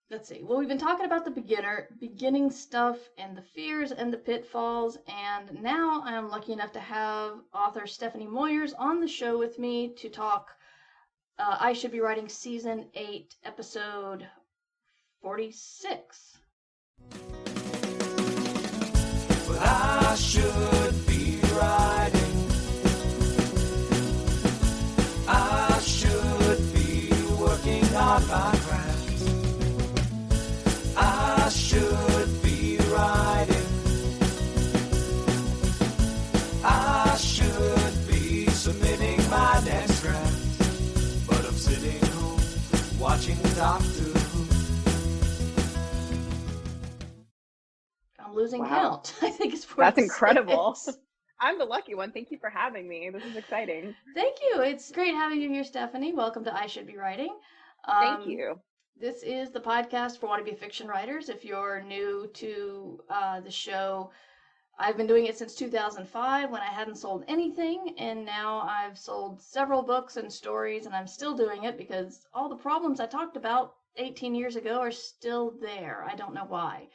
let's see. Well, we've been talking about the beginning stuff and the fears and the pitfalls, and now I'm lucky enough to have author Steffanie Moyers on the show with me to talk I Should Be Writing Season 8, Episode 46. Well, I should be writing. I should be working on my craft. I should be writing. I should be submitting my next draft. But I'm sitting home watching Doctor Who. I'm losing Wow. count. I think it's 46. That's incredible. I'm the lucky one. Thank you for having me. This is exciting. Thank you. It's great having you here, Steffanie. Welcome to I Should Be Writing. Thank you. This is the podcast for wannabe fiction writers. If you're new to the show, I've been doing it since 2005 when I hadn't sold anything, and now I've sold several books and stories, and I'm still doing it because all the problems I talked about 18 years ago are still there. I don't know why,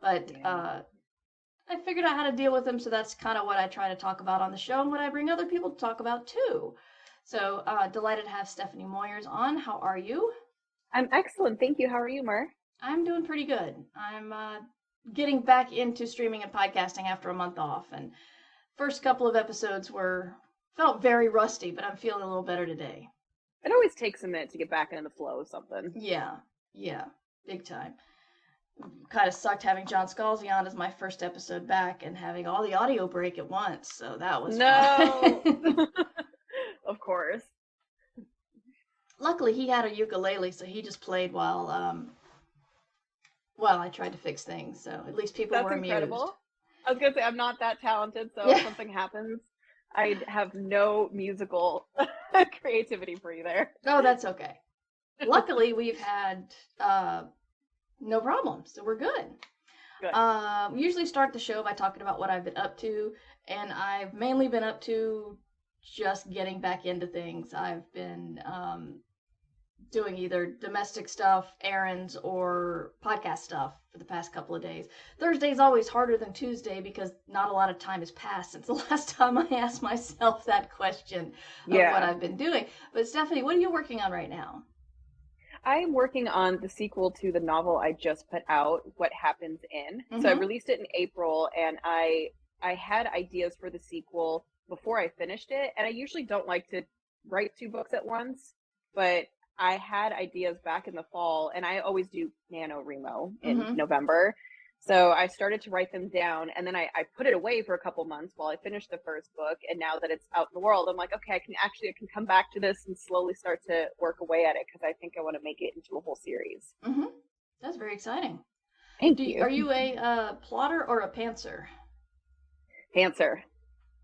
but I figured out how to deal with them, so that's kind of what I try to talk about on the show and what I bring other people to talk about too. So delighted to have Steffanie Moyers on. How are you? I'm excellent. Thank you. How are you, Mer? I'm doing pretty good. I'm getting back into streaming and podcasting after a month off, and first couple of episodes felt very rusty, but I'm feeling a little better today. It always takes a minute to get back into the flow of something. Yeah, big time. Kind of sucked having John Scalzi on as my first episode back and having all the audio break at once, so that was fun. Of course. Luckily, he had a ukulele, so he just played while I tried to fix things. So at least people were amused. That's incredible. I was gonna say I'm not that talented, so if something happens, I have no musical creativity for you there. Oh, that's okay. Luckily, we've had no problems, so we're good. Good. We usually start the show by talking about what I've been up to, and I've mainly been up to just getting back into things. I've been doing either domestic stuff, errands, or podcast stuff for the past couple of days. Thursday's always harder than Tuesday because not a lot of time has passed since the last time I asked myself that question of what I've been doing. But Steffanie, what are you working on right now? I'm working on the sequel to the novel I just put out, What Happens In. Mm-hmm. So I released it in April, and I had ideas for the sequel before I finished it. And I usually don't like to write 2 books at once, but I had ideas back in the fall, and I always do NaNoWriMo in November. So I started to write them down, and then I put it away for a couple months while I finished the first book. And now that it's out in the world, I'm like, okay, I can come back to this and slowly start to work away at it because I think I want to make it into a whole series. Mm-hmm. That's very exciting. Thank you. Are you a plotter or a pantser? Pantser.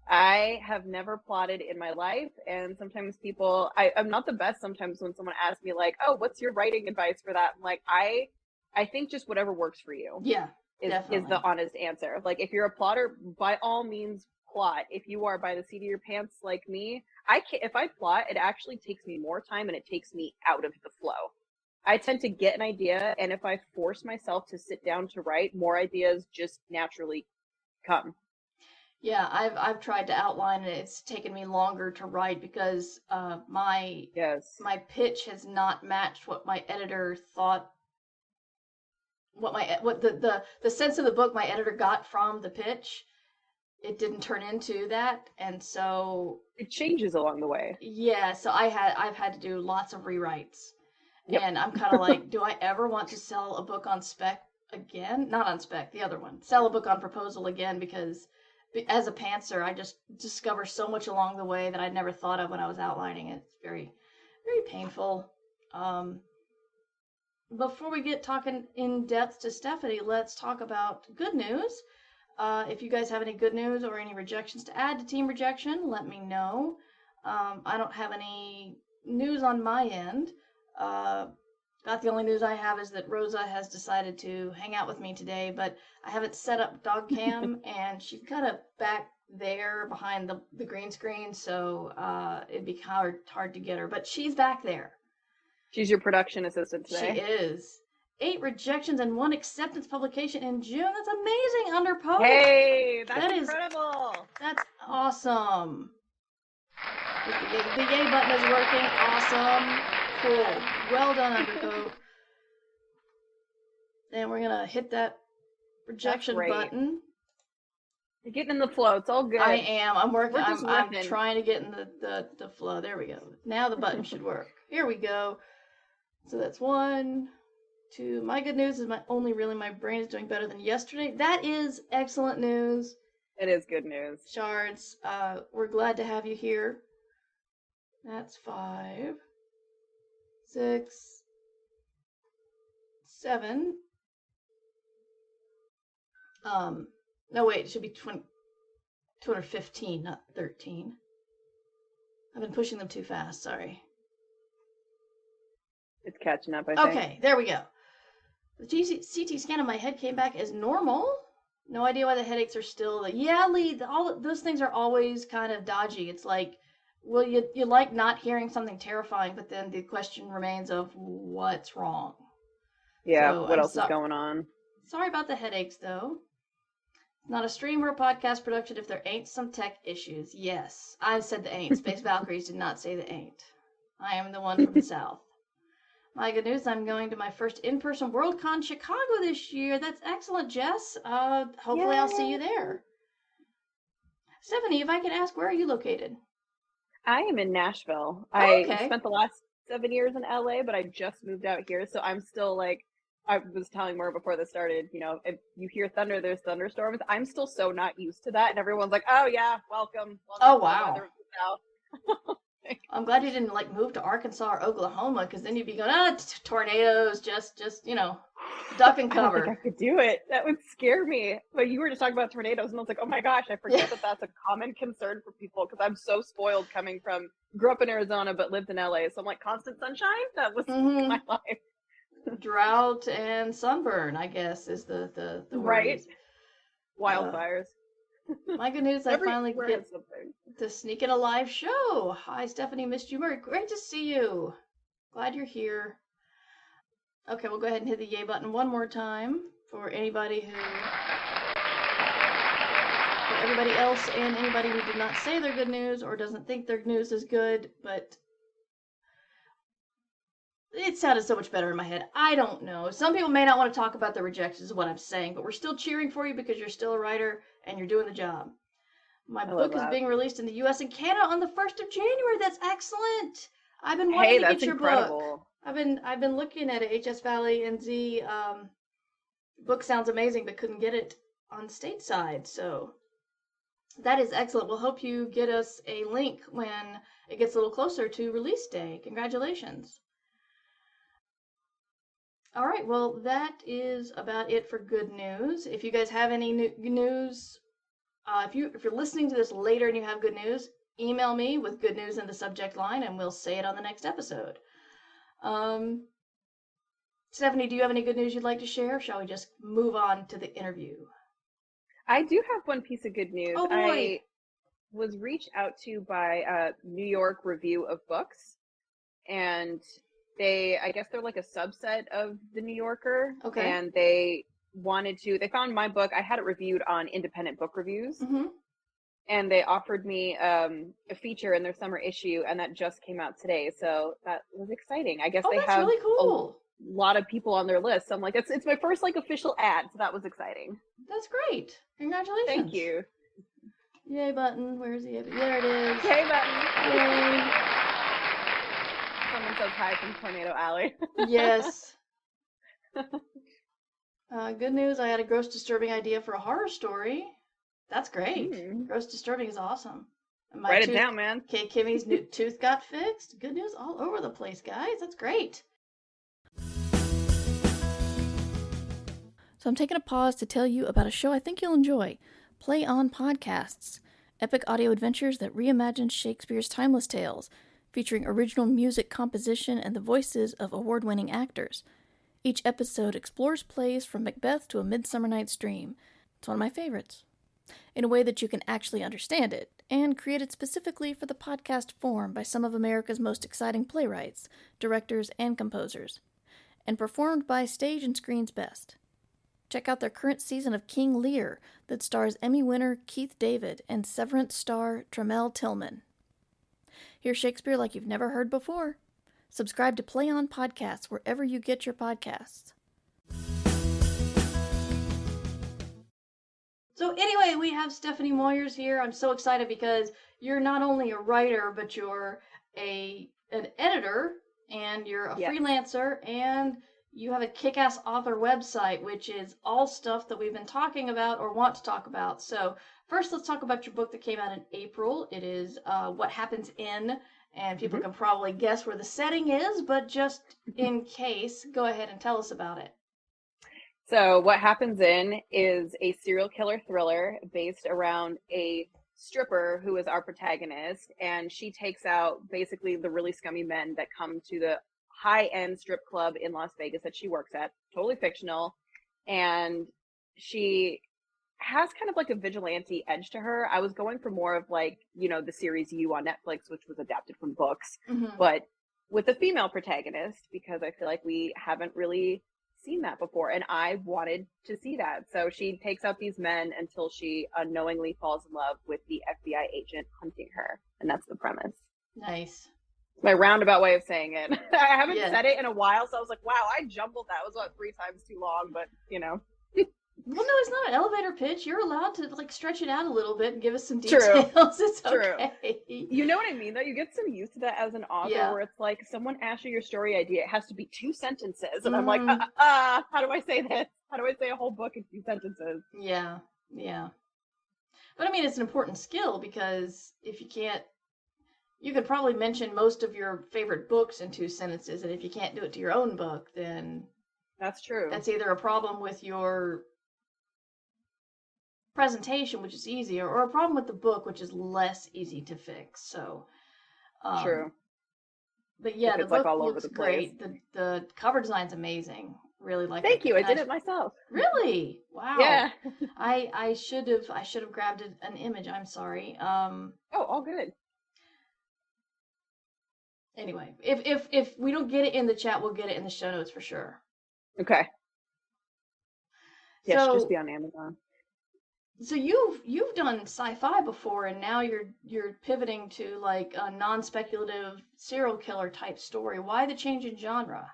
I have never plotted in my life, and sometimes I'm not the best sometimes when someone asks me like, oh, what's your writing advice for that? I'm like, I think just whatever works for you. Yeah, is the honest answer. Like, if you're a plotter, by all means plot. If you are by the seat of your pants like me, if I plot, it actually takes me more time and it takes me out of the flow. I tend to get an idea, and if I force myself to sit down to write, more ideas just naturally come. Yeah, I've tried to outline it. It's taken me longer to write because my pitch has not matched what my editor thought. What the sense of the book my editor got from the pitch, it didn't turn into that, and so it changes along the way. Yeah, so I've had to do lots of rewrites, and I'm kind of like, do I ever want to sell a book on spec again? Not on spec, the other one. Sell a book on proposal again, because as a pantser, I just discover so much along the way that I'd never thought of when I was outlining it. It's very, very painful. Before we get talking in depth to Steffanie, let's talk about good news. If you guys have any good news or any rejections to add to Team Rejection, let me know. I don't have any news on my end. About the only news I have is that Rosa has decided to hang out with me today, but I haven't set up dog cam, and she's kind of back there behind the green screen, so it'd be hard to get her. But she's back there. She's your production assistant today. She is. 8 rejections and 1 acceptance publication in June. That's amazing, Under Poet. Hey, that's incredible. That's awesome. The yay button is working. Awesome. Cool. Well done, Undercoat. And we're going to hit that rejection button. You're getting in the flow. It's all good. I am. I'm working. I'm trying to get in the flow. There we go. Now the button should work. Here we go. So that's 1, 2. My good news is my brain is doing better than yesterday. That is excellent news. It is good news. Shards, we're glad to have you here. That's 5, 6, 7. No, wait, it should be 215, not 13. I've been pushing them too fast, sorry. It's catching up, I think. Okay, there we go. The CT scan of my head came back as normal. No idea why the headaches are still... Yeah, Lee, all those things are always kind of dodgy. It's like, well, you like not hearing something terrifying, but then the question remains of what's wrong. Yeah, so what else is going on? Sorry about the headaches, though. Not a stream or a podcast production if there ain't some tech issues. Yes, I said the ain't. Space Valkyries did not say the ain't. I am the one from the South. My good news, I'm going to my first in-person Worldcon Chicago this year. That's excellent, Jess. Hopefully I'll see you there. Steffanie, if I could ask, where are you located? I am in Nashville. Okay. I spent the last 7 years in LA, but I just moved out here, so I'm still like, I was telling Moira before this started, you know, if you hear thunder, there's thunderstorms. I'm still so not used to that. And everyone's like, oh, yeah, welcome. Oh, wow. I'm glad you didn't, like, move to Arkansas or Oklahoma, because then you'd be going, tornadoes, just duck and cover. I don't think I could do it. That would scare me. But you were just talking about tornadoes, and I was like, oh, my gosh, I forget that that's a common concern for people, because I'm so spoiled grew up in Arizona, but lived in LA. So I'm like, constant sunshine? That was my life. Drought and sunburn, I guess, is the right. Wildfires. My good news, I finally get to sneak in a live show. Hi, Steffanie, missed you. Great to see you. Glad you're here. Okay, we'll go ahead and hit the yay button one more time for everybody else and anybody who did not say their good news or doesn't think their news is good, but it sounded so much better in my head. I don't know. Some people may not want to talk about the rejections, is what I'm saying, but we're still cheering for you because you're still a writer and you're doing the job. My book is being released in the U.S. and Canada on the 1st of January. That's excellent. I've been wanting to get your book. I've been looking at it. HS Valley and Z book sounds amazing, but couldn't get it on stateside. So that is excellent. We'll hope you get us a link when it gets a little closer to release day. Congratulations. All right, well, that is about it for good news. If you guys have any news, if you're listening to this later and you have good news, email me with good news in the subject line, and we'll say it on the next episode. Steffanie, do you have any good news you'd like to share? Or shall we just move on to the interview? I do have one piece of good news. Oh, boy. I was reached out to by a New York Review of Books, and I guess they're like a subset of the New Yorker. Okay. And they found my book. I had it reviewed on Independent Book Reviews. Mm-hmm. And they offered me a feature in their summer issue, and that just came out today. So that was exciting. I guess they have really cool. A lot of people on their list. So I'm like, it's my first like official ad. So that was exciting. That's great. Congratulations. Thank you. Yay button. Where's the yay button? There it is. Yay button. Yay. Someone says hi from Tornado Alley. Yes. Good news, I had a gross disturbing idea for a horror story. That's great. Gross disturbing is awesome. Write it down, man. Kimmy's new tooth got fixed. Good news all over the place, guys. That's great. So I'm taking a pause to tell you about a show I think you'll enjoy. Play On Podcasts. Epic audio adventures that reimagine Shakespeare's timeless tales, featuring original music composition and the voices of award-winning actors. Each episode explores plays from Macbeth to A Midsummer Night's Dream. It's one of my favorites. In a way that you can actually understand it, and created specifically for the podcast form by some of America's most exciting playwrights, directors, and composers. and performed by Stage and Screen's best. Check out their current season of King Lear that stars Emmy winner Keith David and Severance star Tramell Tillman. Hear Shakespeare like you've never heard before. Subscribe to Play On Podcasts wherever you get your podcasts. So anyway, we have Steffanie Moyers here. I'm so excited because you're not only a writer, but you're an editor, and you're a freelancer, and you have a kick-ass author website, which is all stuff that we've been talking about or want to talk about. So first, let's talk about your book that came out in April. It is What Happens In, and people can probably guess where the setting is, but just in case, go ahead and tell us about it. So What Happens In is a serial killer thriller based around a stripper who is our protagonist, and she takes out basically the really scummy men that come to the high-end strip club in Las Vegas that she works at. Totally fictional. And she has kind of like a vigilante edge to her. I was going for more of like, you know, the series You on Netflix, which was adapted from books, but with a female protagonist, because I feel like we haven't really seen that before, and I wanted to see that. So she takes out these men until she unknowingly falls in love with the FBI agent hunting her, and that's the premise. Nice. My roundabout way of saying it. I haven't said it in a while, so I was like, wow, I jumbled that. It was about 3 times too long, but you know. Well, no, it's not an elevator pitch. You're allowed to like stretch it out a little bit and give us some details. It's okay. You know what I mean, though? You get so used to that as an author, where it's like someone asks you your story idea. It has to be 2 sentences, and I'm like, how do I say this? How do I say a whole book in 2 sentences? Yeah. But I mean, it's an important skill, because if you can't, you could probably mention most of your favorite books in 2 sentences, and if you can't do it to your own book, then that's true. That's either a problem with your presentation, which is easier, or a problem with the book, which is less easy to fix. So true. But yeah, the book like all looks great. The cover design's amazing. Really like it. Thank you. I did it myself. Really? Wow. Yeah. I should have grabbed an image. I'm sorry. All good. Anyway, if we don't get it in the chat, we'll get it in the show notes for sure. Okay. Yeah, so, should just be on Amazon. So you've done sci-fi before, and now you're pivoting to like a non-speculative serial killer type story. Why the change in genre?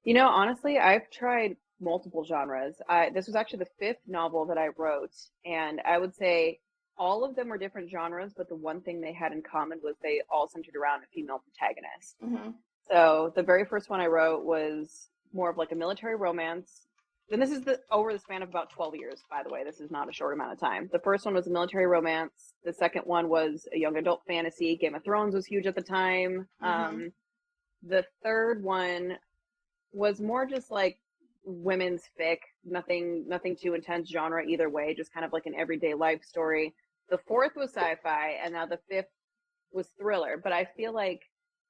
You know, honestly, I've tried multiple genres. This was actually the 5th novel that I wrote, and I would say all of them were different genres, but the one thing they had in common was they all centered around a female protagonist. So the very first one I wrote was more of like a military romance. And this is over the span of about 12 years, by the way. This is not a short amount of time. The first one was a military romance. The second one was a young adult fantasy. Game of Thrones was huge at the time. The third one was more just like women's fic, nothing too intense genre either way, just kind of like an everyday life story. The fourth was sci-fi, and now the 5th was thriller. But I feel like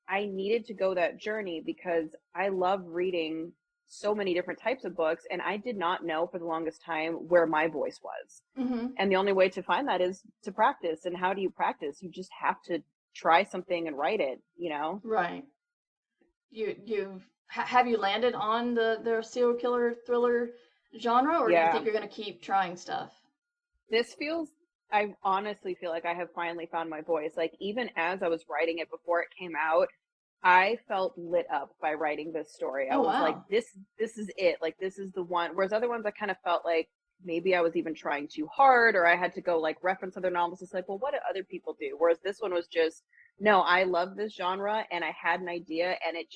I needed to go that journey because I love reading so many different types of books, and I did not know for the longest time where my voice was. And the only way to find that is to practice. And how do you practice? You just have to try something and write it, you know? Right. Have you landed on the serial killer thriller genre, or do you think you're going to keep trying stuff? I honestly feel like I have finally found my voice. Like, even as I was writing it before it came out, I felt lit up by writing this story. I was like, this is it. Like, this is the one. Whereas other ones, I kind of felt like maybe I was even trying too hard, or I had to go like reference other novels. It's like, well, what do other people do? Whereas this one was just, no, I love this genre, and I had an idea, and it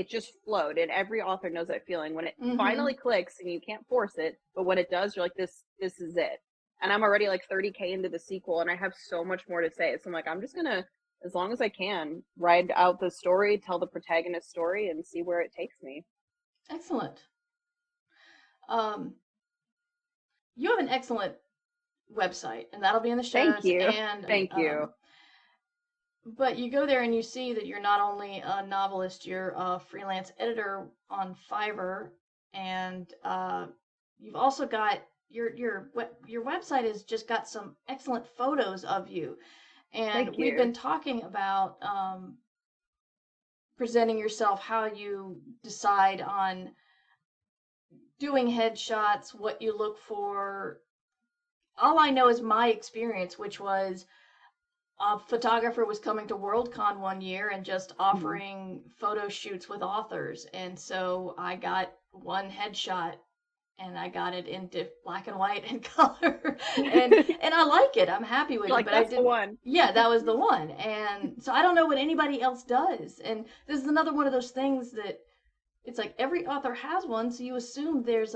just flowed. And every author knows that feeling when it finally clicks, and you can't force it, but when it does, you're like, this is it. And I'm already like 30K into the sequel, and I have so much more to say. So I'm like, I'm just gonna, as long as I can, ride out the story, tell the protagonist story, and see where it takes me. Excellent. You have an excellent website, and that'll be in the show notes. Thank you. And, Thank you. But you go there and you see that you're not only a novelist, you're a freelance editor on Fiverr, and you've also got your website has just got some excellent photos of you. And we've been talking about presenting yourself, how you decide on doing headshots, what you look for. All I know is my experience, which was a photographer was coming to Worldcon one year and just offering photo shoots with authors. And so I got one headshot and I got it in black and white and color. and I like it. I'm happy with it. But that's the one. Yeah, that was the one. And so I don't know what anybody else does. And this is another one of those things that it's like every author has one, so you assume there's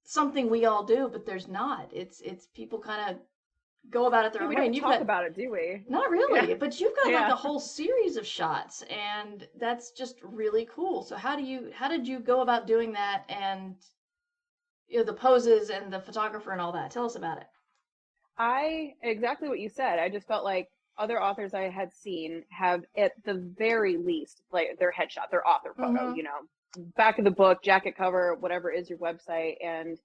something we all do, but there's not. It's people kind of go about it their own way. We don't talk about it, do we? Not really, Yeah. but you've got like a whole series of shots, and that's just really cool. So how did you go about doing that, and the poses and the photographer and all that? Tell us about it. Exactly what you said. I just felt like other authors I had seen have at the very least like their headshot, their author photo, back of the book, jacket cover, whatever is your website. And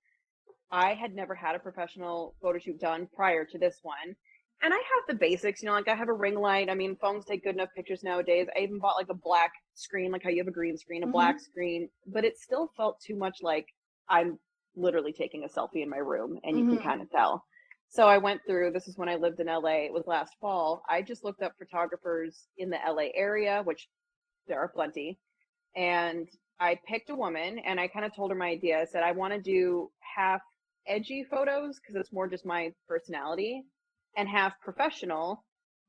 I had never had a professional photo shoot done prior to this one. And I have the basics, like I have a ring light. I mean, phones take good enough pictures nowadays. I even bought like a black screen, like how you have a green screen, a black screen, but it still felt too much like I'm literally taking a selfie in my room, and you can kind of tell. So I went through, this is when I lived in LA, it was last fall. I just looked up photographers in the LA area, which there are plenty. And I picked a woman and I kind of told her my idea. I said, I want to do half edgy photos because it's more just my personality, and half professional.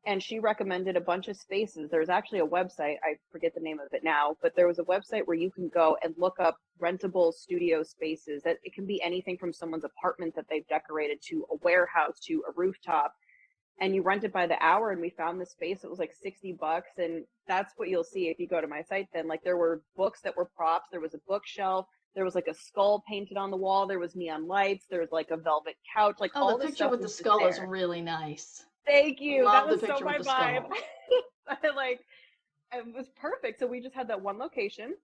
And she recommended a bunch of spaces. There's actually a website, I forget the name of it now, but there was a website where you can go and look up rentable studio spaces. That it can be anything from someone's apartment that they've decorated to a warehouse to a rooftop, and you rent it by the hour. And we found this space. It was like $60, and that's what you'll see if you go to my site. Then like there were books that were props. There was a bookshelf. There was like a skull painted on the wall. There was neon lights. There was like a velvet couch. Like all the this picture stuff with the skull there. is really nice. Thank you. Love that was the picture so my with the vibe. skull. It was perfect. So we just had that one location.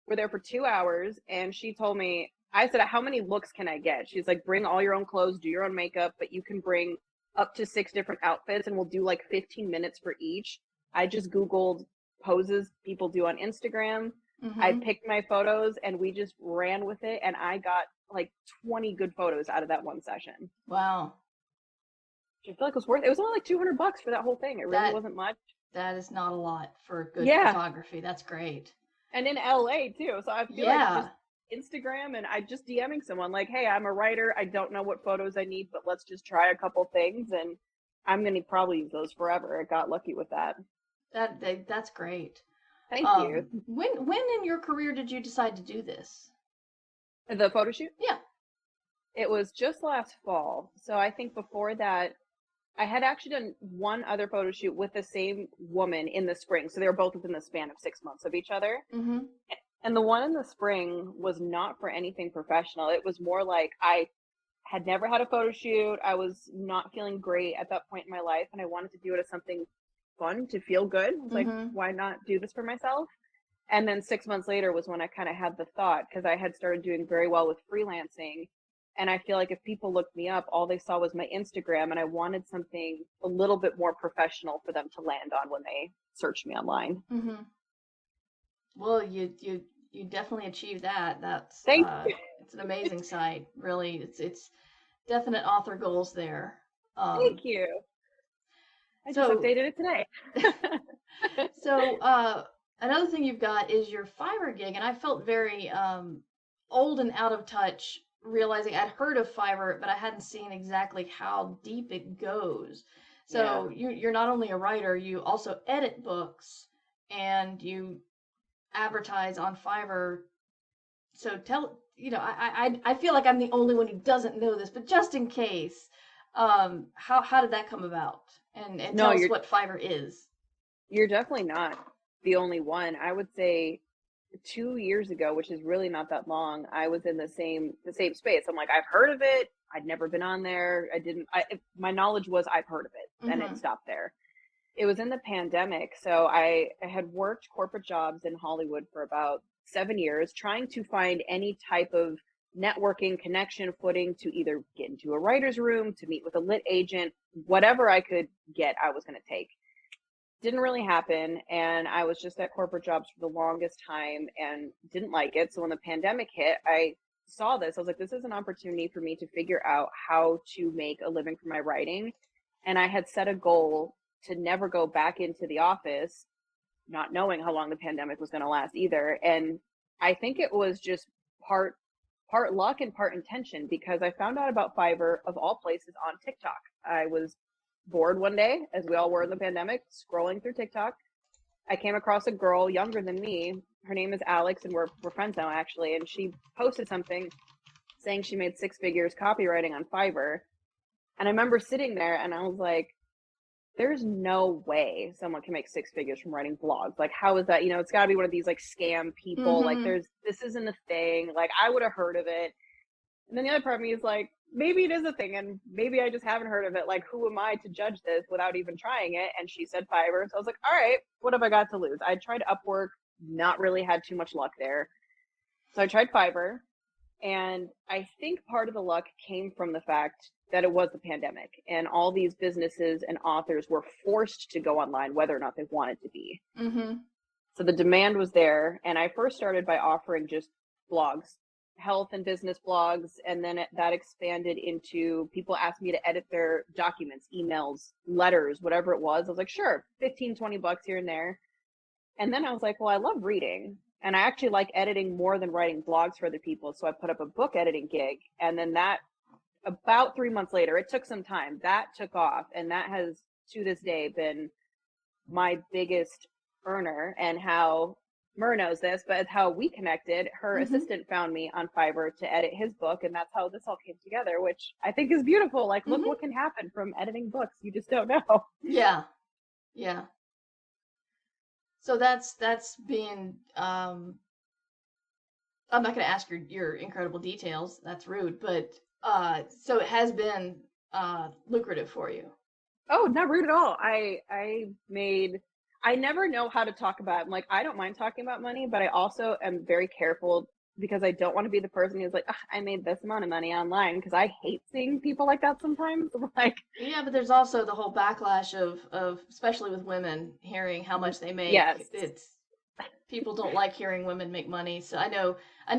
We're there for 2 hours, and she told me, I said, how many looks can I get? She's like, bring all your own clothes, do your own makeup, but you can bring up to 6 different outfits, and we'll do like 15 minutes for each. I just Googled poses people do on Instagram. I picked my photos and we just ran with it, and I got like 20 good photos out of that one session. Wow. I feel like it was worth it. It was only like $200 for that whole thing. It really wasn't much. That is not a lot for good photography. That's great. And in LA too. So I feel like just Instagram, and I just DMing someone like, hey, I'm a writer. I don't know what photos I need, but let's just try a couple things, and I'm going to probably use those forever. I got lucky with that. That's great. Thank you. When in your career did you decide to do this? The photo shoot? Yeah. It was just last fall. So I think before that, I had actually done one other photo shoot with the same woman in the spring. So they were both within the span of 6 months of each other. And the one in the spring was not for anything professional. It was more like I had never had a photo shoot. I was not feeling great at that point in my life, and I wanted to do it as something fun to feel good. I was like, why not do this for myself? And then 6 months later was when I kind of had the thought, because I had started doing very well with freelancing. And I feel like if people looked me up, all they saw was my Instagram, and I wanted something a little bit more professional for them to land on when they searched me online. Well, you definitely achieved that. That's Thank you. It's an amazing site. Really, it's definite author goals there. Thank you. I just updated it today. So another thing you've got is your Fiverr gig, and I felt very old and out of touch, realizing I'd heard of Fiverr, but I hadn't seen exactly how deep it goes. So you're not only a writer, you also edit books, and you advertise on Fiverr. So I feel like I'm the only one who doesn't know this, but just in case, how did that come about? And tell us what Fiverr is. You're definitely not the only one. I would say 2 years ago, which is really not that long, I was in the same space. I'm like, I've heard of it. I'd never been on there. My knowledge was I've heard of it, and it stopped there. It was in the pandemic. So I had worked corporate jobs in Hollywood for about 7 years, trying to find any type of networking connection footing to either get into a writer's room, to meet with a lit agent, whatever I could get, I was going to take. didn't really happen. And I was just at corporate jobs for the longest time and didn't like it. So when the pandemic hit, I saw this. I was like, this is an opportunity for me to figure out how to make a living from my writing. And I had set a goal to never go back into the office, not knowing how long the pandemic was going to last either. And I think it was just part luck and part intention, because I found out about Fiverr, of all places, on TikTok. I was bored one day, as we all were in the pandemic, scrolling through TikTok. I came across a girl younger than me. Her name is Alex, and we're friends now, actually. And she posted something saying she made 6 figures copywriting on Fiverr. And I remember sitting there and I was like, there's no way someone can make 6 figures from writing blogs. Like, how is that? You know, it's gotta be one of these like scam people. Like, this isn't a thing. Like, I would have heard of it. And then the other part of me is like, maybe it is a thing and maybe I just haven't heard of it. Like, who am I to judge this without even trying it? And she said Fiverr. So I was like, all right, what have I got to lose? I tried Upwork, not really had too much luck there. So I tried Fiverr. And I think part of the luck came from the fact that it was the pandemic and all these businesses and authors were forced to go online, whether or not they wanted to be. So the demand was there. And I first started by offering just blogs, health and business blogs. And then that expanded into people asked me to edit their documents, emails, letters, whatever it was. I was like, sure, 15, 20 bucks here and there. And then I was like, well, I love reading. And I actually like editing more than writing blogs for other people. So I put up a book editing gig. And then that, about 3 months later, it took some time, that took off. And that has, to this day, been my biggest earner. And how Mur knows this, but it's how we connected. Her assistant found me on Fiverr to edit his book. And that's how this all came together, which I think is beautiful. Like, look what can happen from editing books. You just don't know. Yeah. Yeah. So that's being, I'm not going to ask your incredible details. That's rude, but, so it has been, lucrative for you. Oh, not rude at all. I never know how to talk about, like, I don't mind talking about money, but I also am very careful because I don't want to be the person who's like, I made this amount of money online, because I hate seeing people like that sometimes. Like, yeah, but there's also the whole backlash of especially with women hearing how much they make. Yes. It's people don't like hearing women make money. So I know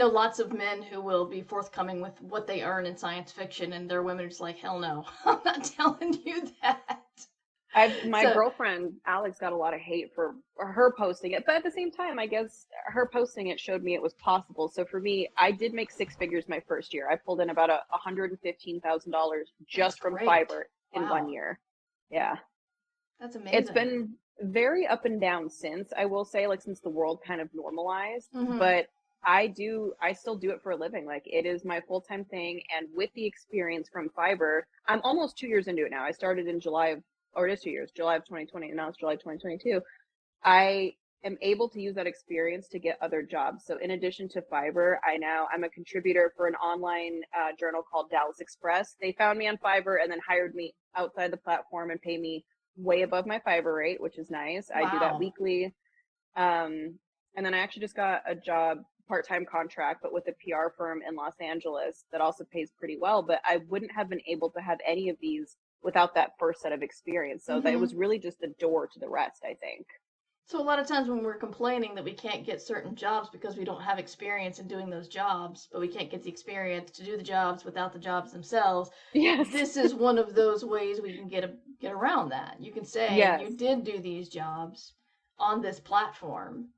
lots of men who will be forthcoming with what they earn in science fiction, and their women are just like, hell no, I'm not telling you that. My girlfriend Alex got a lot of hate for her posting it, but at the same time, I guess her posting it showed me it was possible. So for me, I did make 6 figures my first year. I pulled in about $115,000 just from Fiverr in 1 year. Yeah, that's amazing. It's been very up and down since, I will say, like, since the world kind of normalized. But I still do it for a living. Like, it is my full-time thing. And with the experience from Fiverr, I'm almost 2 years into it now. I started in July of 2020, and now it's July 2022. I am able to use that experience to get other jobs. So in addition to Fiverr, I'm a contributor for an online journal called Dallas Express. They found me on Fiverr and then hired me outside the platform and pay me way above my Fiverr rate, which is nice. Wow. I do that weekly. And then I actually just got a job, part-time contract, but with a PR firm in Los Angeles that also pays pretty well. But I wouldn't have been able to have any of these without that first set of experience. So that it was really just the door to the rest, I think. So a lot of times when we're complaining that we can't get certain jobs because we don't have experience in doing those jobs, but we can't get the experience to do the jobs without the jobs themselves. Yes. This is one of those ways we can get around that. You can say, yes, you did do these jobs on this platform,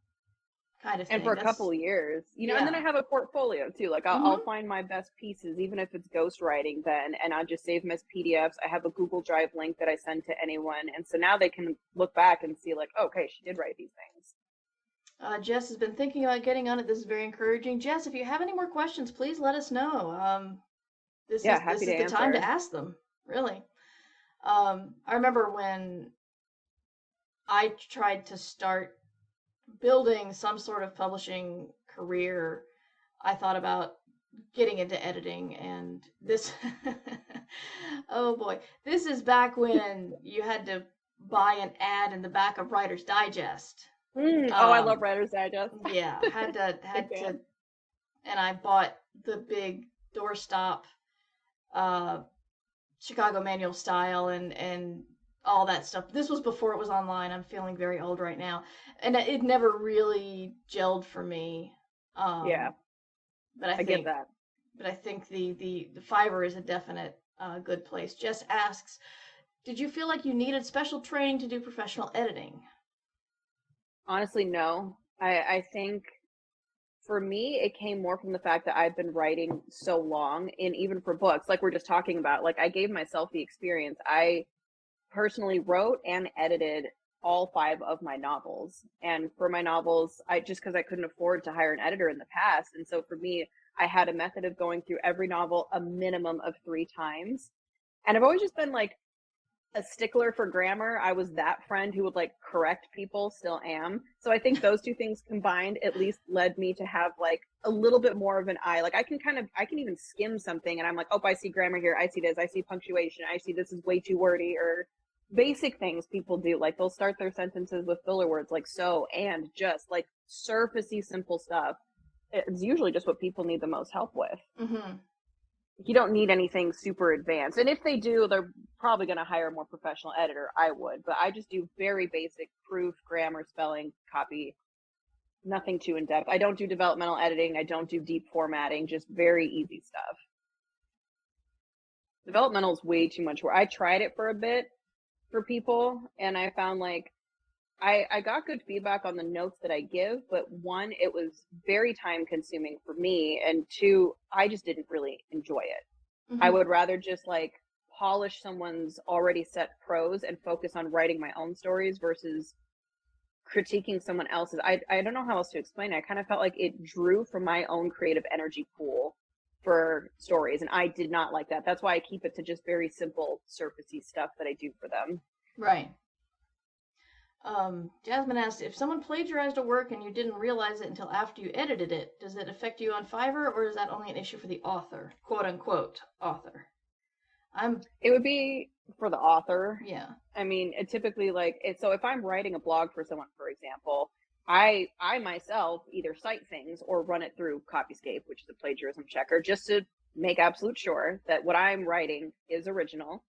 kind of thing. And for a couple of years, you know, and then I have a portfolio too. Like I'll find my best pieces, even if it's ghostwriting then, and I'll just save them as PDFs. I have a Google Drive link that I send to anyone. And so now they can look back and see like, okay, she did write these things. Jess has been thinking about getting on it. This is very encouraging. Jess, if you have any more questions, please let us know. This is the time to ask them, really. I remember when I tried to start building some sort of publishing career, I thought about getting into editing, and this oh boy, this is back when you had to buy an ad in the back of Writer's Digest. I love Writer's Digest. Yeah, had to, and I bought the big doorstop Chicago manual style, and all that stuff. This was before it was online. I'm feeling very old right now. And it never really gelled for me. Yeah. But I get that. But I think the Fiverr is a definite good place. Jess asks, did you feel like you needed special training to do professional editing? Honestly, no. I think for me, it came more from the fact that I've been writing so long, and even for books, like we're just talking about, like I gave myself the experience. I personally wrote and edited all 5 of my novels. And for my novels, because I couldn't afford to hire an editor in the past. And so for me, I had a method of going through every novel a minimum of 3 times. And I've always just been like a stickler for grammar. I was that friend who would like correct people, still am. So I think those 2 things combined at least led me to have like a little bit more of an eye. Like I can even skim something and I'm like, oh, I see grammar here. I see this. I see punctuation. I see this is way too wordy, or basic things people do. Like they'll start their sentences with filler words like so and just, like surfacey simple stuff. It's usually just what people need the most help with. Mm-hmm. You don't need anything super advanced. And if they do, they're probably going to hire a more professional editor. I would, but I just do very basic proof, grammar, spelling, copy, nothing too in depth. I don't do developmental editing. I don't do deep formatting, just very easy stuff. Developmental is way too much work. I tried it for a bit for people, and I found like I got good feedback on the notes that I give, but 1, it was very time consuming for me, and 2, I just didn't really enjoy it. Mm-hmm. I would rather just like polish someone's already set prose and focus on writing my own stories versus critiquing someone else's. I don't know how else to explain it. I kind of felt like it drew from my own creative energy pool for stories, and I did not like that. That's why I keep it to just very simple, surfacey stuff that I do for them. Right. Jasmine asked, if someone plagiarized a work and you didn't realize it until after you edited it, does it affect you on Fiverr, or is that only an issue for the author, quote unquote author? It would be for the author. Yeah. I mean, it typically so if I'm writing a blog for someone, for example, I myself either cite things or run it through Copyscape, which is a plagiarism checker, just to make absolute sure that what I'm writing is original.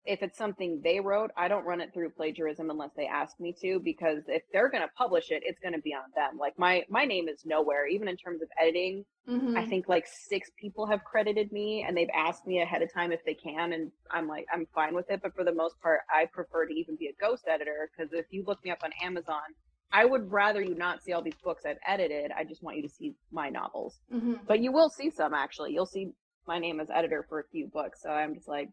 If it's something they wrote, I don't run it through plagiarism unless they ask me to, because if they're going to publish it, it's going to be on them. Like my name is nowhere, even in terms of editing. Mm-hmm. I think like 6 people have credited me, and they've asked me ahead of time if they can, and I'm fine with it. But for the most part, I prefer to even be a ghost editor, because if you look me up on Amazon, I would rather you not see all these books I've edited. I just want you to see my novels. Mm-hmm. But you will see some, actually. You'll see my name as editor for a few books. So I'm just like,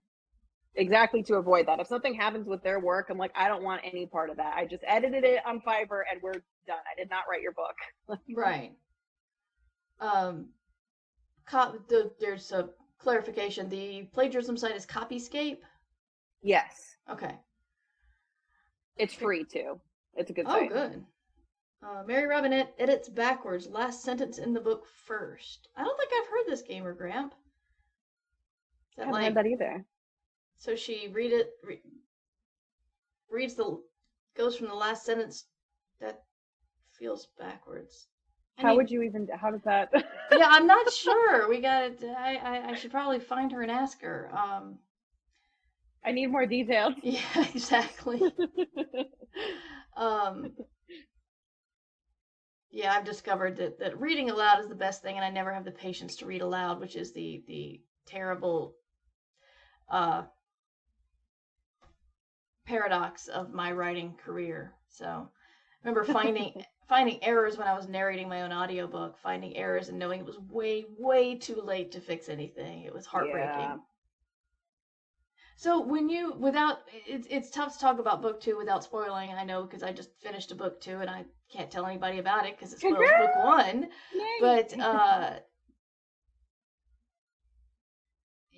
exactly to avoid that. If something happens with their work, I'm like, I don't want any part of that. I just edited it on Fiverr and we're done. I did not write your book. Right. There's a clarification. The plagiarism site is Copyscape? Yes. Okay. It's free too. It's a good site. Oh, good. Mary Robinette edits backwards. Last sentence in the book first. I don't think I've heard this, Gamer Gramp. I haven't heard that either. So she goes from the last sentence. That feels backwards. How does that? Yeah, I'm not sure. I should probably find her and ask her. I need more details. Yeah, exactly. Yeah, I've discovered that reading aloud is the best thing, and I never have the patience to read aloud, which is the terrible paradox of my writing career. So I remember finding errors when I was narrating my own audiobook, finding errors and knowing it was way, way too late to fix anything. It was heartbreaking. Yeah. So it's tough to talk about book 2 without spoiling. I know, because I just finished a book 2 and I can't tell anybody about it because it spoils book 1. Yay. But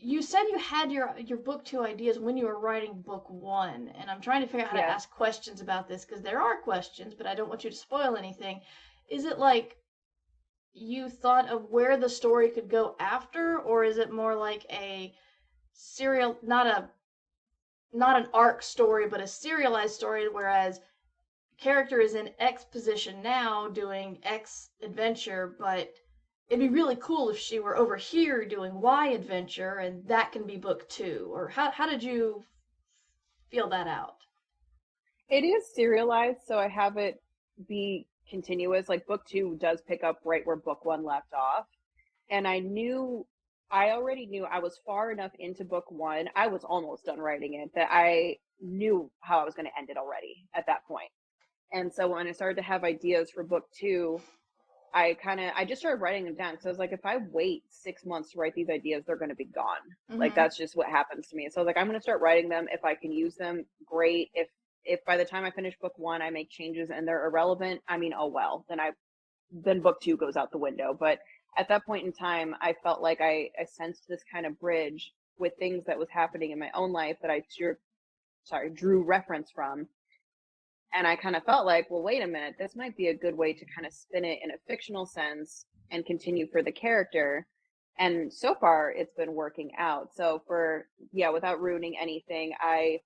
you said you had your book 2 ideas when you were writing book 1, and I'm trying to figure out how to ask questions about this, because there are questions, but I don't want you to spoil anything. Is it like you thought of where the story could go after, or is it more like a serial, not an arc story, but a serialized story, whereas character is in X position now doing X adventure, but it'd be really cool if she were over here doing Y adventure, and that can be book 2? Or how did you feel that out? It is serialized, so I have it be continuous. Like book 2 does pick up right where book 1 left off. And I already knew I was far enough into book 1. I was almost done writing it that I knew how I was going to end it already at that point. And so when I started to have ideas for book 2, I just started writing them down because I was like, if I wait 6 months to write these ideas, they're going to be gone. Like that's just what happens to me. So I was like, I'm going to start writing them. If I can use them, great. If by the time I finish book 1, I make changes and they're irrelevant, I mean, oh well, then book 2 goes out the window. But at that point in time, I felt like I sensed this kind of bridge with things that was happening in my own life that I drew reference from. And I kind of felt like, well, wait a minute, this might be a good way to kind of spin it in a fictional sense and continue for the character. And so far, it's been working out. So without ruining anything, I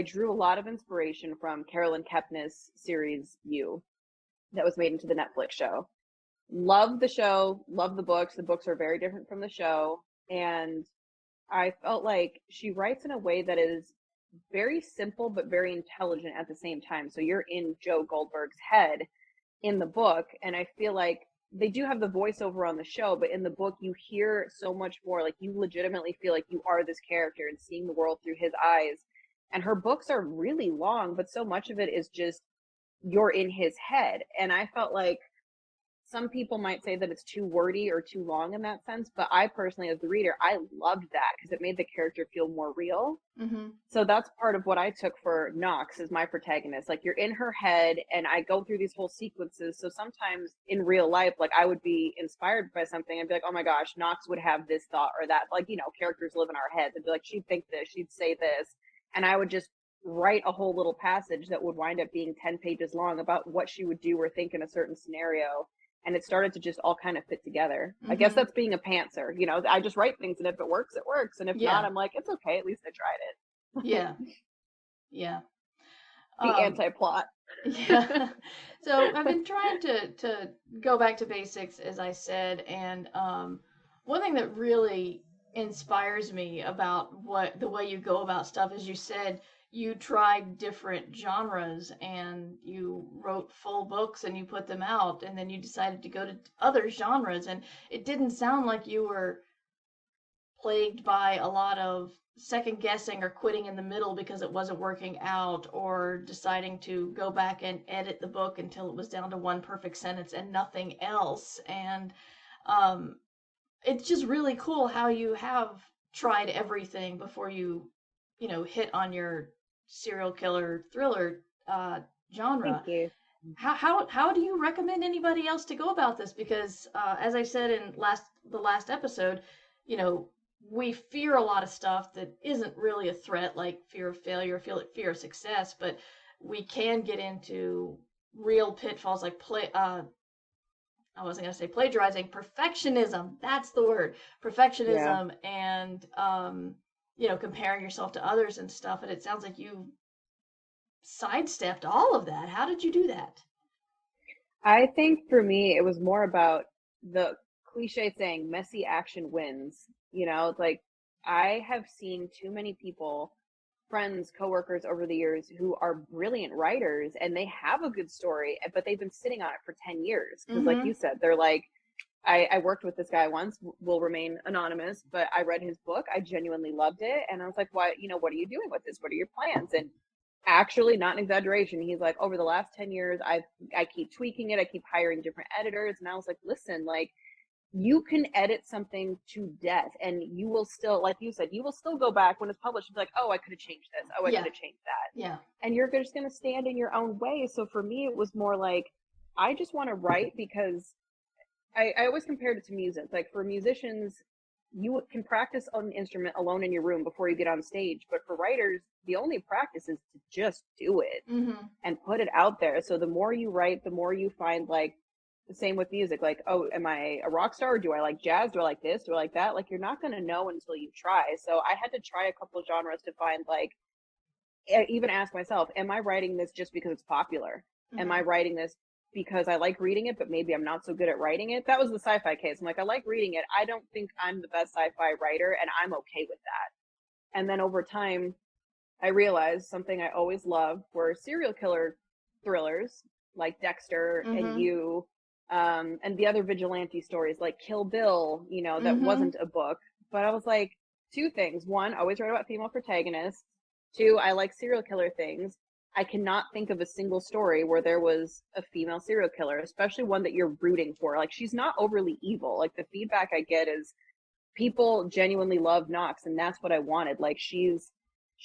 drew a lot of inspiration from Carolyn Kepnes' series You that was made into the Netflix show. Love the show, love the books. The books are very different from the show. And I felt like she writes in a way that is very simple but very intelligent at the same time. So you're in Joe Goldberg's head in the book, and I feel like they do have the voiceover on the show, but in the book you hear so much more. Like you legitimately feel like you are this character and seeing the world through his eyes. And her books are really long, but so much of it is just you're in his head. And I felt like some people might say that it's too wordy or too long in that sense, but I personally, as the reader, I loved that because it made the character feel more real. So that's part of what I took for Knox as my protagonist. Like you're in her head, and I go through these whole sequences. So sometimes in real life, like I would be inspired by something and be like, oh my gosh, Knox would have this thought or that. Like, characters live in our heads. They'd be like, she'd think this, she'd say this. And I would just write a whole little passage that would wind up being 10 pages long about what she would do or think in a certain scenario. And it started to just all kind of fit together. I guess that's being a pantser. I just write things, and if it works, it works. And if not, I'm like, it's okay. At least I tried it. Yeah. The anti-plot. Yeah. So I've been trying to go back to basics, as I said. And one thing that really inspires me about the way you go about stuff is you said you tried different genres and you wrote full books and you put them out, and then you decided to go to other genres, and it didn't sound like you were plagued by a lot of second guessing or quitting in the middle because it wasn't working out, or deciding to go back and edit the book until it was down to one perfect sentence and nothing else. And it's just really cool how you have tried everything before you hit on your serial killer thriller genre. Thank you. How do you recommend anybody else to go about this? Because as I said in the last episode, we fear a lot of stuff that isn't really a threat, like fear of failure, fear of success, but we can get into real pitfalls like I wasn't going to say plagiarizing, perfectionism. That's the word. Perfectionism. Yeah. And comparing yourself to others and stuff. And it sounds like you sidestepped all of that. How did you do that? I think for me, it was more about the cliche saying, messy action wins. It's like I have seen too many people, friends, coworkers over the years who are brilliant writers, and they have a good story, but they've been sitting on it for 10 years. Because like you said, they're like, I worked with this guy once, will remain anonymous, but I read his book. I genuinely loved it. And I was like, what are you doing with this? What are your plans? And actually, not an exaggeration, he's like, over the last 10 years, I keep tweaking it. I keep hiring different editors. And I was like, listen, like, you can edit something to death, and you will still, like you said, you will still go back when it's published and be like, oh, I could have changed this. Oh, I could have changed that. Yeah. And you're just going to stand in your own way. So for me, it was more like, I just want to write because I always compared it to music. Like for musicians, you can practice on an instrument alone in your room before you get on stage. But for writers, the only practice is to just do it and put it out there. So the more you write, the more you find, like, the same with music. Like, oh, am I a rock star? Do I like jazz? Do I like this? Do I like that? Like, you're not going to know until you try. So I had to try a couple of genres to find, like, even ask myself, am I writing this just because it's popular? Am I writing this because I like reading it, but maybe I'm not so good at writing it? That was the sci-fi case. I'm like, I like reading it. I don't think I'm the best sci-fi writer, and I'm okay with that. And then over time, I realized something I always loved were serial killer thrillers like Dexter and Mm-hmm. You, and the other vigilante stories like Kill Bill, that Mm-hmm. wasn't a book. But I was like, two things. One, I always write about female protagonists. Two, I like serial killer things. I cannot think of a single story where there was a female serial killer, especially one that you're rooting for. Like, she's not overly evil. Like, the feedback I get is people genuinely love Knox, and that's what I wanted. Like, she's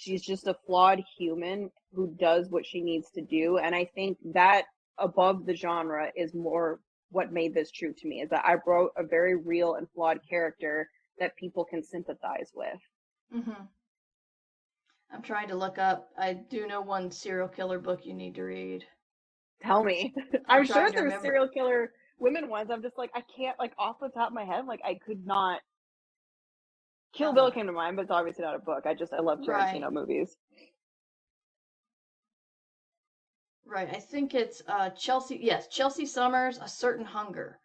just a flawed human who does what she needs to do, and I think that above the genre is more what made this true to me, is that I wrote a very real and flawed character that people can sympathize with. Mm-hmm. I'm trying to look up. I do know one serial killer book you need to read. Tell me. I'm I'm sure trying to there's remember. serial killer women ones. I'm just like, I can't, like, off the top of my head, like, I could not. Kill Bill came to mind, but it's obviously not a book. I love Right. Tarantino movies. Right. I think it's Chelsea. Yes, Chelsea Summers, A Certain Hunger.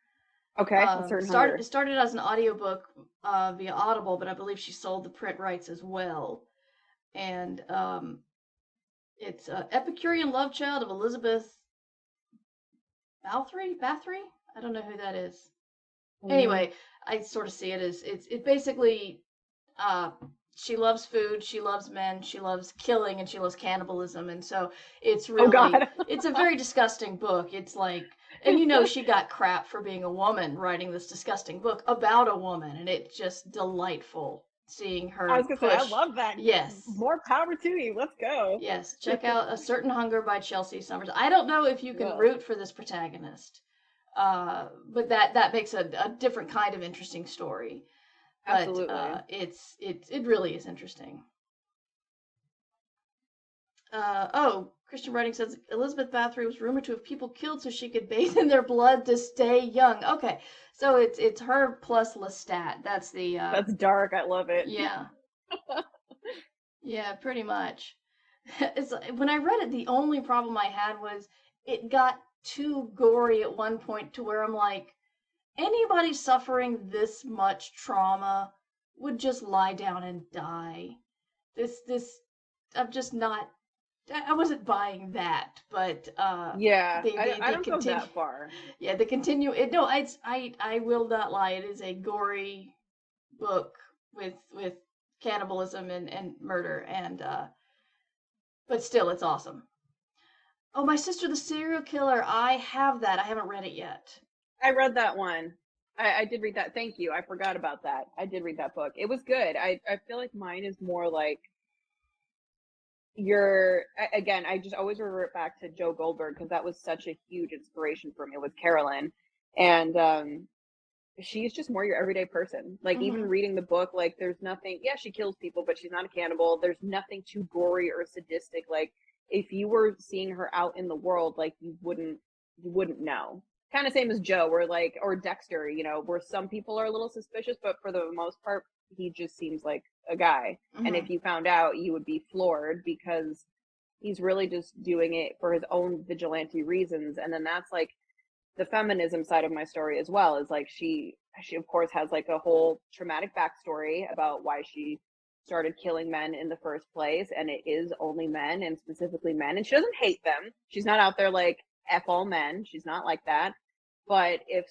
Okay, A Certain Hunger. It started as an audiobook via Audible, but I believe she sold the print rights as well. And it's Epicurean Love Child of Elizabeth Bathory. I don't know who that is. Anyway, I sort of see it as it basically she loves food, she loves men, she loves killing, and she loves cannibalism, and so it's Oh really God. it's a very disgusting book. It's like, and she got crap for being a woman writing this disgusting book about a woman, and it's just delightful seeing I her was gonna say, I push. love that. Yes. More power to you. Let's go. Yes, check out A Certain Hunger by Chelsea Summers. I don't know if you can Well, root for this protagonist, but that makes a different kind of interesting story. But absolutely. it really is interesting. Christian Writing says Elizabeth Bathory was rumored to have people killed so she could bathe in their blood to stay young. Okay, so it's her plus Lestat. That's the That's dark. I love it. yeah. Yeah, pretty much. It's when I read it, the only problem I had was it got too gory at one point to where I'm like, anybody suffering this much trauma would just lie down and die. This I'm just not. I wasn't buying that, but Yeah, I the don't go that far. yeah, the continue it no, I will not lie. It is a gory book with cannibalism and murder, and but still it's awesome. Oh, My Sister the Serial Killer. I have that. I haven't read it yet. I read that one. I did read that. Thank you. I forgot about that. I did read that book. It was good. I feel like mine is more like again, I just always revert back to Joe Goldberg because that was such a huge inspiration for me with Carolyn. And she's just more your everyday person. Like, even Mm-hmm. reading the book, like, there's nothing, yeah, she kills people, but she's not a cannibal. There's nothing too gory or sadistic. Like, if you were seeing her out in the world, like, you wouldn't know. Kind of same as Joe, or Dexter, where some people are a little suspicious, but for the most part, he just seems like a guy. Mm-hmm. And if you found out, you would be floored because he's really just doing it for his own vigilante reasons. And then that's like the feminism side of my story as well, is like she of course has like a whole traumatic backstory about why she started killing men in the first place, and it is only men, and specifically men, and she doesn't hate them. She's not out there like F all men. She's not like that. But if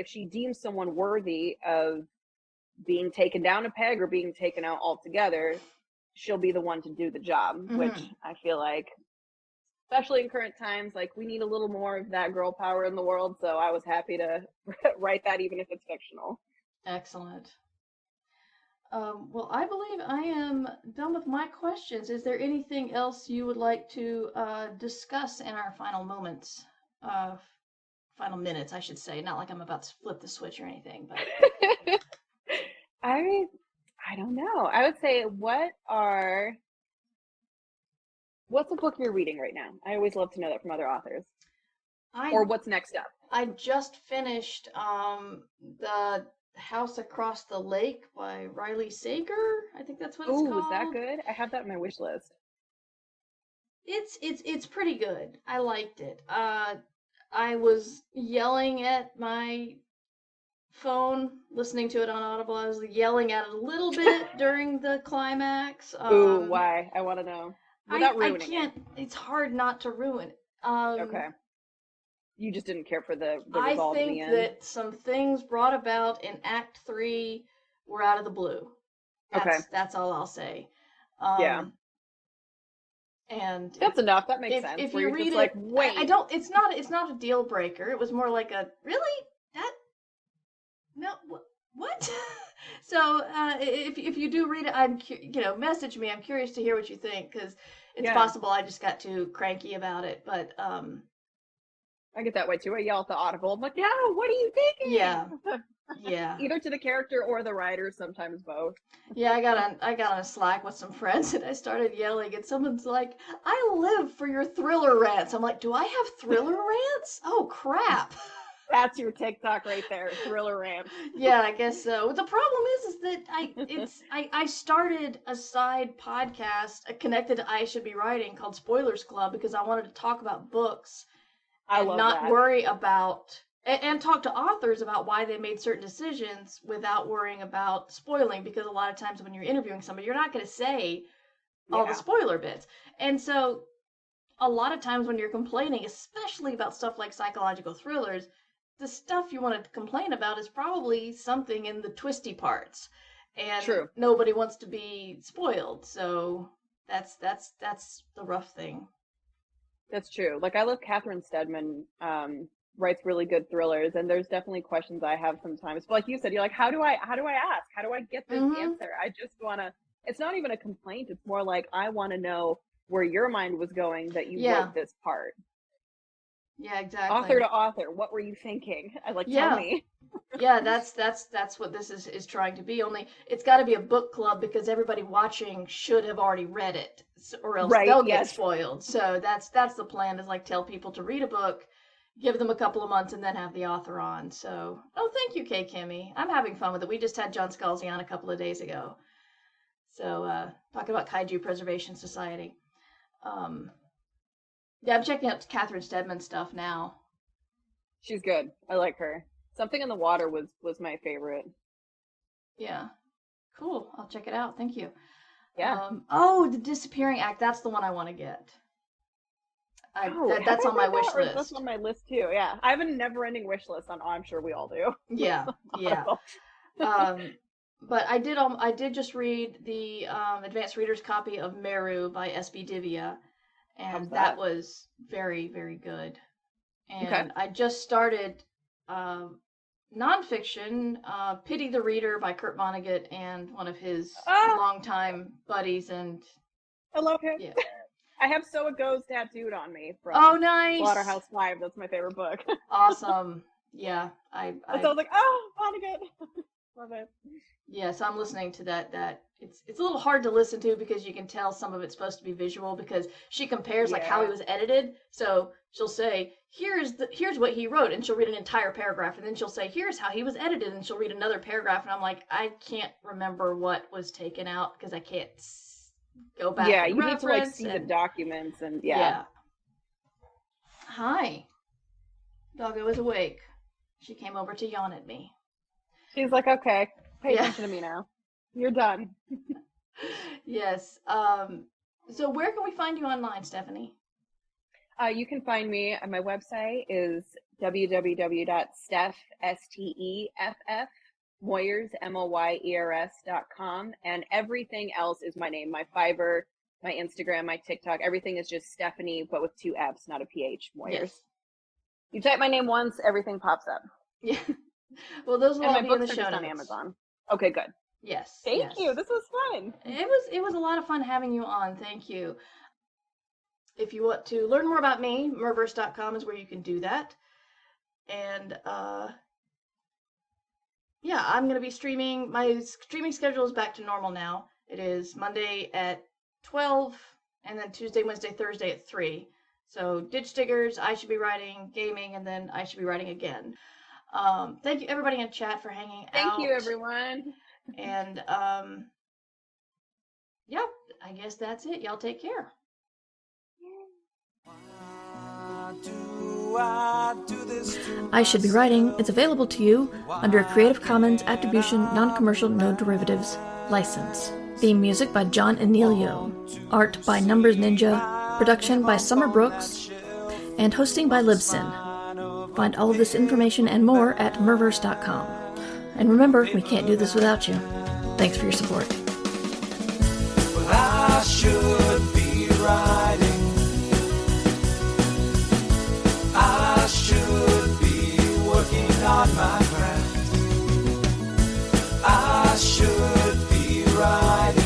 she deems someone worthy of being taken down a peg or being taken out altogether, she'll be the one to do the job. Mm-hmm. Which I feel like, especially in current times, like, we need a little more of that girl power in the world. So I was happy to write that, even if it's fictional. Excellent. Well, I believe I am done with my questions. Is there anything else you would like to discuss in our final moments? Final minutes, I should say. Not like I'm about to flip the switch or anything, but I don't know. I would say, what's a book you're reading right now? I always love to know that from other authors. Or what's next up? I just finished The House Across the Lake by Riley Sager. I think that's what it's called. Was that good? I have that on my wish list. It's pretty good. I liked it. I was yelling at my phone, listening to it on Audible. I was yelling at it a little bit during the climax. Ooh, why? I want to know. Without I ruining can't. It's hard not to ruin it. Okay. You just didn't care for the I resolve in the think end. that some things brought about in Act 3 were out of the blue. That's all I'll say. Yeah. And that's enough. That makes sense. If where you you're read just it, like, wait. I don't. It's not a deal breaker. It was more like a really that. No, what? So if you do read it, message me. I'm curious to hear what you think, because it's possible I just got too cranky about it. But I get that way too. I yell at the Audible. I'm like, yeah, what are you thinking? Yeah. Yeah. Either to the character or the writer, sometimes both. Yeah, I got on a Slack with some friends and I started yelling and someone's like, "I live for your thriller rants." I'm like, "Do I have thriller rants? Oh crap." That's your TikTok right there, thriller rant. Yeah, I guess so. The problem is that I started a side podcast connected to I Should Be Writing called Spoilers Club because I wanted to talk about books and not worry about and talk to authors about why they made certain decisions without worrying about spoiling, because a lot of times when you're interviewing somebody, you're not going to say all the spoiler bits. And so a lot of times when you're complaining, especially about stuff like psychological thrillers, the stuff you want to complain about is probably something in the twisty parts. And nobody wants to be spoiled. So that's the rough thing. That's true. Like, I love Catherine Stedman, writes really good thrillers, and there's definitely questions I have sometimes. But like you said, you're like, how do I ask? How do I get this answer? I just want to, it's not even a complaint. It's more like, I want to know where your mind was going that you wrote this part. Yeah, exactly. Author to author, what were you thinking? Tell me. Yeah, that's what this is trying to be. Only it's got to be a book club because everybody watching should have already read it, or else they'll get spoiled. So that's the plan, is like tell people to read a book, give them a couple of months, and then have the author on. So, thank you, Kay Kimmy. I'm having fun with it. We just had John Scalzi on a couple of days ago. So, talking about Kaiju Preservation Society. Yeah, I'm checking out Catherine Stedman stuff now. She's good. I like her. Something in the Water was my favorite. Yeah. Cool. I'll check it out. Thank you. Yeah. The Disappearing Act. That's the one I want to get. That's on my wish list. That's on my list too. Yeah. I have a never-ending wish list on. I'm sure we all do. Yeah. Yeah. But I did just read the advanced reader's copy of Meru by ISBW, and that was very, very good. And I just started nonfiction, Pity the Reader by Kurt Vonnegut and one of his longtime buddies. And I love him. Yeah. I have So It Goes tattooed on me from nice. Slaughterhouse-Five. That's my favorite book. Awesome. Yeah. So I was like, Vonnegut. Love it. Yeah, so I'm listening to that. It's a little hard to listen to because you can tell some of it's supposed to be visual, because she compares like how he was edited. So she'll say, here's what he wrote, and she'll read an entire paragraph, and then she'll say, here's how he was edited, and she'll read another paragraph, and I'm like, I can't remember what was taken out because I can't go back. Yeah, you need to like see the documents and yeah. Hi. Doggo is awake. She came over to yawn at me. She's like, okay, pay attention to me now. You're done. Yes. So where can we find you online, Steffanie? You can find me on my website is www.steff, S-T-E-F-F, Moyers, MOYERS.com. And everything else is my name, my Fiverr, my Instagram, my TikTok. Everything is just Steffanie, but with 2 F's, not a PH, Moyers. Yes. You type my name once, everything pops up. Yeah. Well, those will all be in the show notes. On Amazon. Okay, good. Yes. Thank you. This was fun. It was a lot of fun having you on. Thank you. If you want to learn more about me, Merverse.com is where you can do that. And I'm going to be streaming. My streaming schedule is back to normal now. It is Monday at 12, and then Tuesday, Wednesday, Thursday at 3. So Ditch Diggers, I Should Be Writing, Gaming, and then I Should Be Writing again. Thank you everybody in chat for hanging out. Thank you everyone. And I guess that's it. Y'all take care. I Should Be Writing is available to you under a Creative Commons Attribution Non-Commercial No Derivatives license. Theme music by John Emilio. Art by Numbers Ninja. Production by Summer Brooks. And hosting by Libsyn. Find all of this information and more at merverse.com. And remember, we can't do this without you. Thanks for your support. But I should be writing. I should be working on my craft. I should be writing.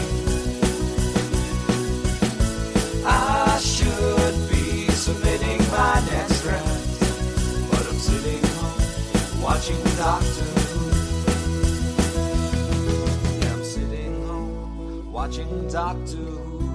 I should be submitting my next draft. But I'm sitting home watching Doctor Who. Yeah, I'm sitting home watching Doctor Who.